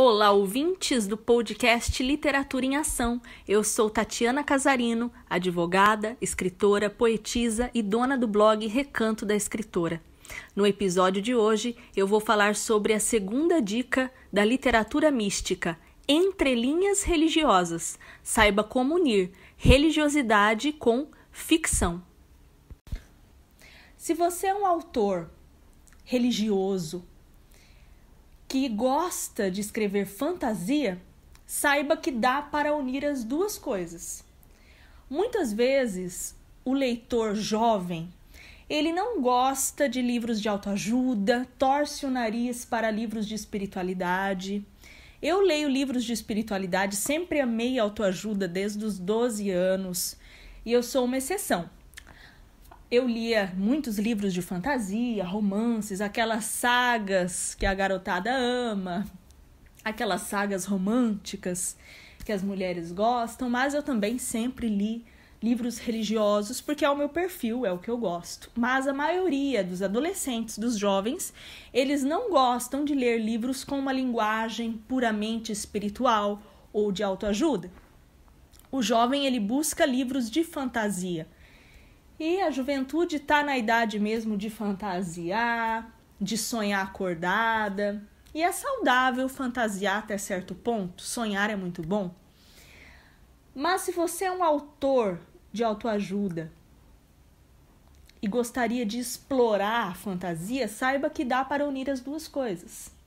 Olá, ouvintes do podcast Literatura em Ação. Eu sou Tatiana Casarino, advogada, escritora, poetisa e dona do blog Recanto da Escritora. No episódio de hoje, eu vou falar sobre a segunda dica da literatura mística, entrelinhas religiosas. Saiba como unir religiosidade com ficção. Se você é um autor religioso, que gosta de escrever fantasia, saiba que dá para unir as duas coisas. Muitas vezes, o leitor jovem, ele não gosta de livros de autoajuda, torce o nariz para livros de espiritualidade. Eu leio livros de espiritualidade, sempre amei autoajuda desde os 12 anos, e eu sou uma exceção. Eu lia muitos livros de fantasia, romances, aquelas sagas que a garotada ama, aquelas sagas românticas que as mulheres gostam, mas eu também sempre li livros religiosos porque é o meu perfil, é o que eu gosto. Mas a maioria dos adolescentes, dos jovens, eles não gostam de ler livros com uma linguagem puramente espiritual ou de autoajuda. O jovem, ele busca livros de fantasia. E a juventude está na idade mesmo de fantasiar, de sonhar acordada. E é saudável fantasiar até certo ponto, sonhar é muito bom. Mas se você é um autor de autoajuda e gostaria de explorar a fantasia, saiba que dá para unir as duas coisas.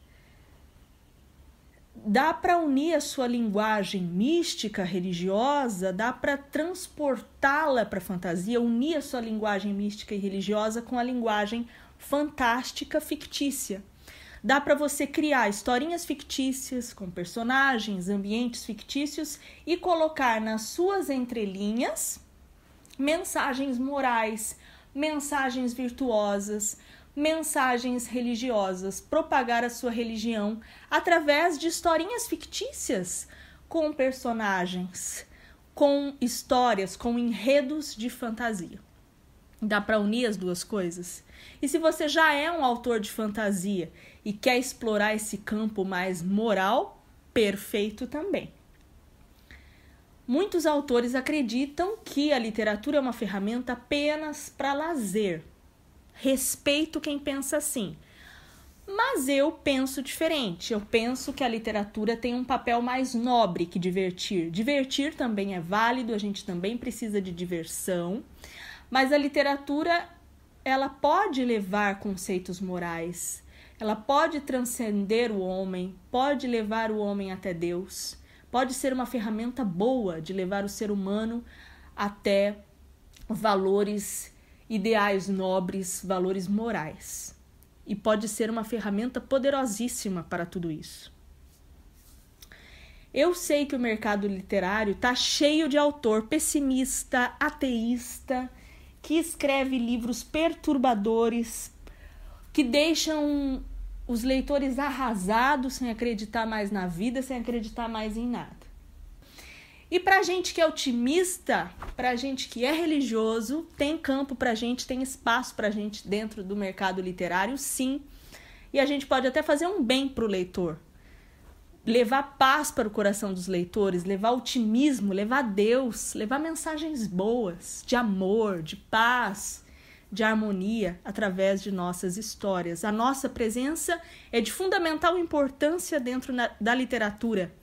Dá para unir a sua linguagem mística, religiosa, dá para transportá-la para a fantasia, unir a sua linguagem mística e religiosa com a linguagem fantástica, fictícia. Dá para você criar historinhas fictícias com personagens, ambientes fictícios e colocar nas suas entrelinhas mensagens morais, mensagens virtuosas, mensagens religiosas, propagar a sua religião através de historinhas fictícias com personagens, com histórias, com enredos de fantasia. Dá para unir as duas coisas? E se você já é um autor de fantasia e quer explorar esse campo mais moral, perfeito também. Muitos autores acreditam que a literatura é uma ferramenta apenas para lazer. Respeito quem pensa assim, mas eu penso diferente. Eu penso que a literatura tem um papel mais nobre que divertir. Divertir também é válido, a gente também precisa de diversão, mas a literatura, ela pode levar conceitos morais, ela pode transcender o homem, pode levar o homem até Deus, pode ser uma ferramenta boa de levar o ser humano até valores ideais nobres, valores morais. E pode ser uma ferramenta poderosíssima para tudo isso. Eu sei que o mercado literário está cheio de autor pessimista, ateísta, que escreve livros perturbadores, que deixam os leitores arrasados, sem acreditar mais na vida, sem acreditar mais em nada. E pra gente que é otimista, pra gente que é religioso, tem campo pra gente, tem espaço pra gente dentro do mercado literário, sim. E a gente pode até fazer um bem pro leitor. Levar paz para o coração dos leitores, levar otimismo, levar Deus, levar mensagens boas, de amor, de paz, de harmonia, através de nossas histórias. A nossa presença é de fundamental importância dentro da literatura.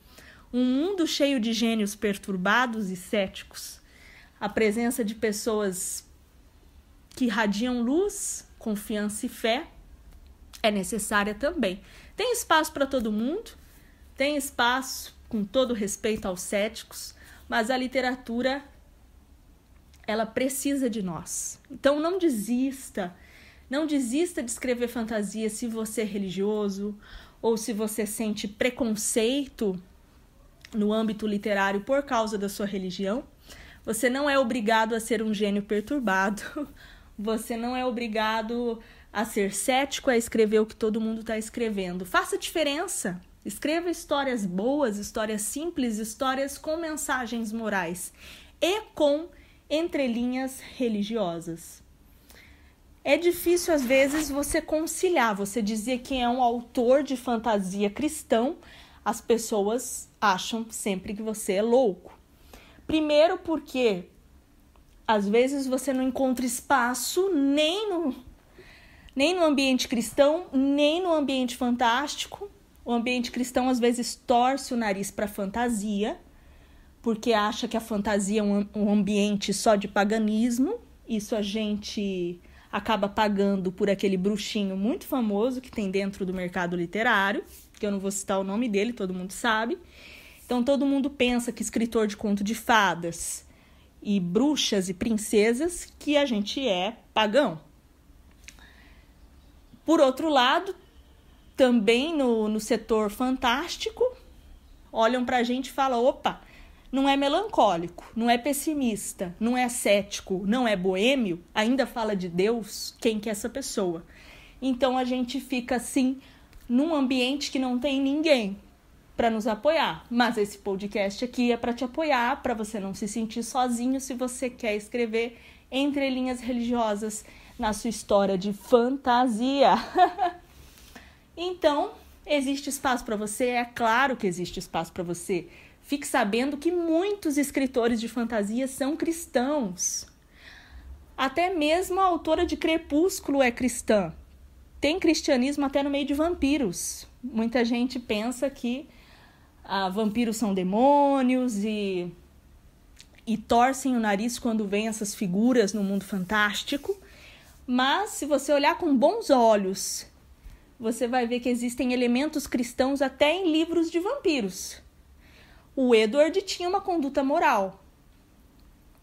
Um mundo cheio de gênios perturbados e céticos. A presença de pessoas que irradiam luz, confiança e fé é necessária também. Tem espaço para todo mundo, tem espaço com todo respeito aos céticos, mas a literatura, ela precisa de nós. Então não desista de escrever fantasia se você é religioso ou se você sente preconceito no âmbito literário por causa da sua religião. Você não é obrigado a ser um gênio perturbado, você não é obrigado a ser cético, a escrever o que todo mundo está escrevendo. Faça diferença, escreva histórias boas, histórias simples, histórias com mensagens morais e com entrelinhas religiosas. É difícil às vezes você conciliar, você dizer que é um autor de fantasia cristão, as pessoas acham sempre que você é louco. Primeiro porque, às vezes, você não encontra espaço nem no ambiente cristão, nem no ambiente fantástico. O ambiente cristão, às vezes, torce o nariz para a fantasia, porque acha que a fantasia é um ambiente só de paganismo. Isso a gente acaba pagando por aquele bruxinho muito famoso que tem dentro do mercado literário, que eu não vou citar o nome dele, todo mundo sabe. Então, todo mundo pensa que escritor de conto de fadas e bruxas e princesas, que a gente é pagão. Por outro lado, também no setor fantástico, olham pra gente e falam, opa, não é melancólico, não é pessimista, não é cético, não é boêmio, ainda fala de Deus, quem que é essa pessoa? Então a gente fica assim, num ambiente que não tem ninguém para nos apoiar. Mas esse podcast aqui é para te apoiar, para você não se sentir sozinho se você quer escrever entrelinhas religiosas na sua história de fantasia. Então, existe espaço para você? É claro que existe espaço para você. Fique sabendo que muitos escritores de fantasia são cristãos. Até mesmo a autora de Crepúsculo é cristã. Tem cristianismo até no meio de vampiros. Muita gente pensa que vampiros são demônios e torcem o nariz quando vêm essas figuras no mundo fantástico. Mas, se você olhar com bons olhos, você vai ver que existem elementos cristãos até em livros de vampiros. O Edward tinha uma conduta moral.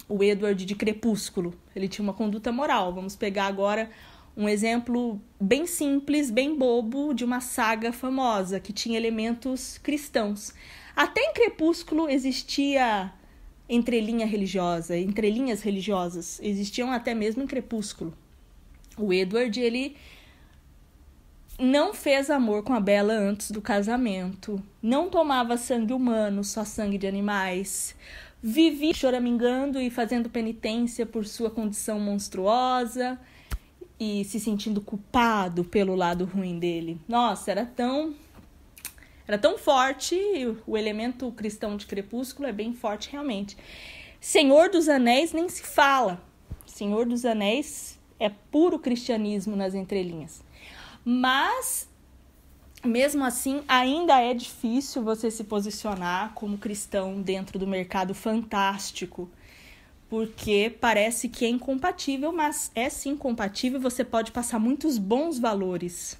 O Edward de Crepúsculo, ele tinha uma conduta moral. Vamos pegar agora um exemplo bem simples, bem bobo, de uma saga famosa, que tinha elementos cristãos. Até em Crepúsculo existia entrelinhas religiosas. Existiam até mesmo em Crepúsculo. O Edward, ele não fez amor com a Bella antes do casamento, não tomava sangue humano, só sangue de animais, vivia choramingando e fazendo penitência por sua condição monstruosa e se sentindo culpado pelo lado ruim dele. Nossa, era tão forte, o elemento cristão de Crepúsculo é bem forte realmente. Senhor dos Anéis nem se fala. Senhor dos Anéis é puro cristianismo nas entrelinhas. Mas, mesmo assim, ainda é difícil você se posicionar como cristão dentro do mercado fantástico, porque parece que é incompatível, mas é sim compatível. Você pode passar muitos bons valores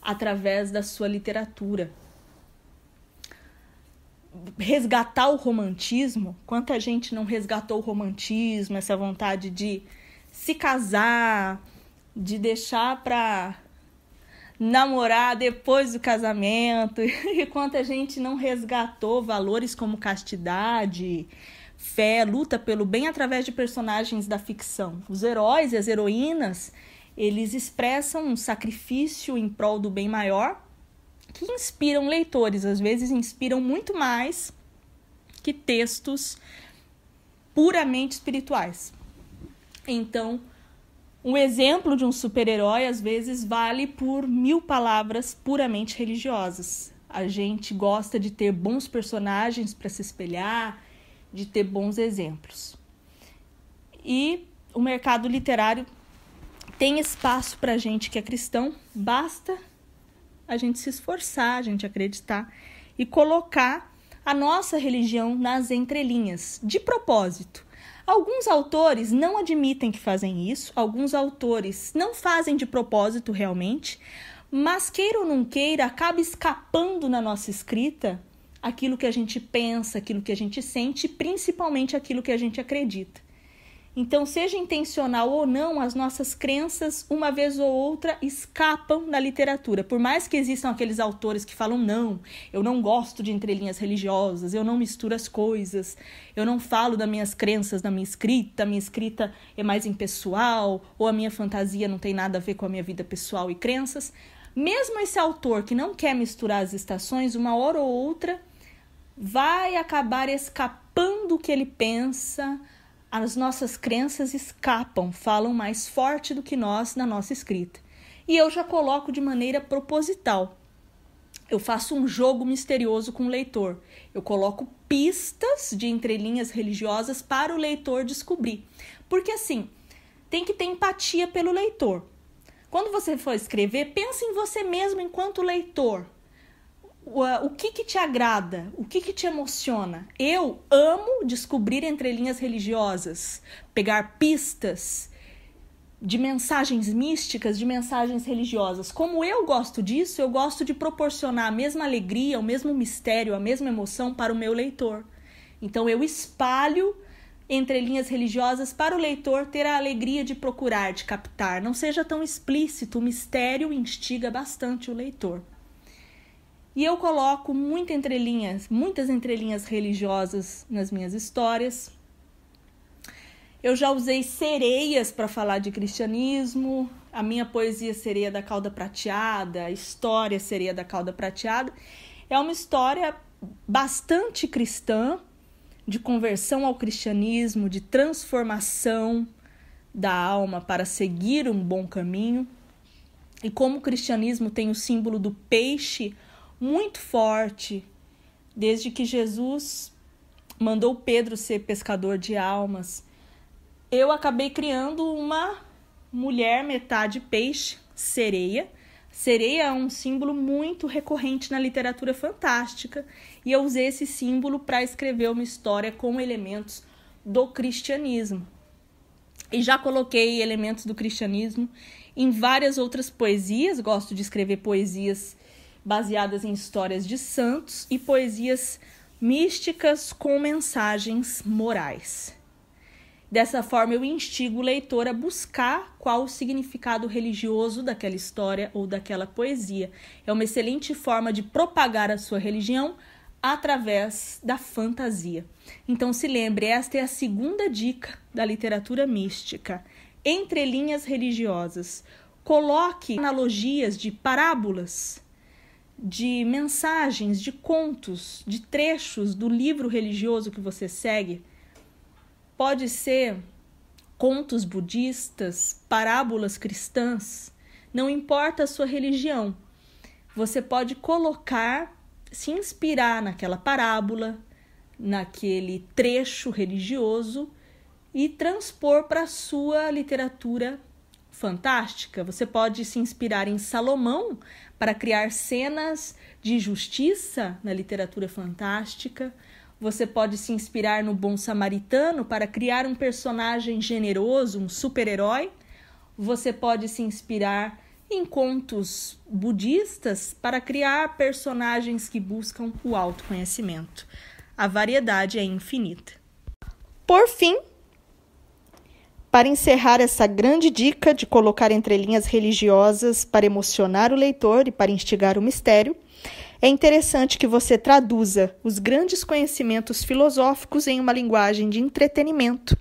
através da sua literatura. Resgatar o romantismo, quanta gente não resgatou o romantismo, essa vontade de se casar, de deixar para namorar depois do casamento, e quanta gente não resgatou valores como castidade, fé, luta pelo bem através de personagens da ficção. Os heróis e as heroínas, eles expressam um sacrifício em prol do bem maior que inspiram leitores, às vezes inspiram muito mais que textos puramente espirituais. Então, um exemplo de um super-herói, às vezes, vale por 1000 palavras puramente religiosas. A gente gosta de ter bons personagens para se espelhar, de ter bons exemplos. E o mercado literário tem espaço para a gente que é cristão, basta a gente se esforçar, a gente acreditar e colocar a nossa religião nas entrelinhas, de propósito. Alguns autores não admitem que fazem isso, alguns autores não fazem de propósito realmente, mas queira ou não queira, acaba escapando na nossa escrita aquilo que a gente pensa, aquilo que a gente sente, principalmente aquilo que a gente acredita. Então, seja intencional ou não, as nossas crenças, uma vez ou outra, escapam na literatura. Por mais que existam aqueles autores que falam, não, eu não gosto de entrelinhas religiosas, eu não misturo as coisas, eu não falo das minhas crenças na minha escrita é mais impessoal, ou a minha fantasia não tem nada a ver com a minha vida pessoal e crenças. Mesmo esse autor que não quer misturar as estações, uma hora ou outra, vai acabar escapando o que ele pensa. As nossas crenças escapam, falam mais forte do que nós na nossa escrita. E eu já coloco de maneira proposital. eu faço um jogo misterioso com o leitor. Eu coloco pistas de entrelinhas religiosas para o leitor descobrir. Porque assim, tem que ter empatia pelo leitor. Quando você for escrever, pense em você mesmo enquanto leitor. O que te agrada? O que te emociona? Eu amo descobrir entrelinhas religiosas, pegar pistas de mensagens místicas, de mensagens religiosas. Como eu gosto disso, eu gosto de proporcionar a mesma alegria, o mesmo mistério, a mesma emoção para o meu leitor. Então eu espalho entrelinhas religiosas para o leitor ter a alegria de procurar, de captar. Não seja tão explícito, o mistério instiga bastante o leitor. E eu coloco muitas entrelinhas religiosas nas minhas histórias. Eu já usei sereias para falar de cristianismo, a minha poesia Sereia da Cauda Prateada, a história Sereia da Cauda Prateada, é uma história bastante cristã, de conversão ao cristianismo, de transformação da alma para seguir um bom caminho. E como o cristianismo tem o símbolo do peixe muito forte, desde que Jesus mandou Pedro ser pescador de almas, eu acabei criando uma mulher metade peixe, sereia. Sereia é um símbolo muito recorrente na literatura fantástica e eu usei esse símbolo para escrever uma história com elementos do cristianismo. E já coloquei elementos do cristianismo em várias outras poesias. Gosto de escrever poesias baseadas em histórias de santos e poesias místicas com mensagens morais. Dessa forma, eu instigo o leitor a buscar qual o significado religioso daquela história ou daquela poesia. É uma excelente forma de propagar a sua religião através da fantasia. Então, se lembre, esta é a segunda dica da literatura mística. Entrelinhas religiosas. Coloque analogias de parábolas, de mensagens, de contos, de trechos do livro religioso que você segue. Pode ser contos budistas, parábolas cristãs, não importa a sua religião. Você pode colocar, se inspirar naquela parábola, naquele trecho religioso e transpor para a sua literatura fantástica. Você pode se inspirar em Salomão para criar cenas de justiça na literatura fantástica. Você pode se inspirar no Bom Samaritano para criar um personagem generoso, um super-herói. Você pode se inspirar em contos budistas para criar personagens que buscam o autoconhecimento. A variedade é infinita. Por fim, para encerrar essa grande dica de colocar entrelinhas religiosas para emocionar o leitor e para instigar o mistério, é interessante que você traduza os grandes conhecimentos filosóficos em uma linguagem de entretenimento,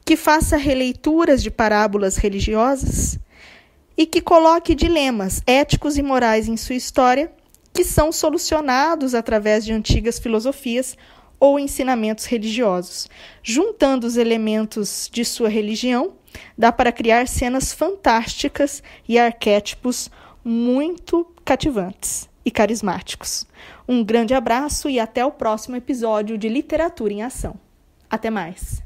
que faça releituras de parábolas religiosas e que coloque dilemas éticos e morais em sua história, que são solucionados através de antigas filosofias ou ensinamentos religiosos. Juntando os elementos de sua religião, dá para criar cenas fantásticas e arquétipos muito cativantes e carismáticos. Um grande abraço e até o próximo episódio de Literatura em Ação. Até mais!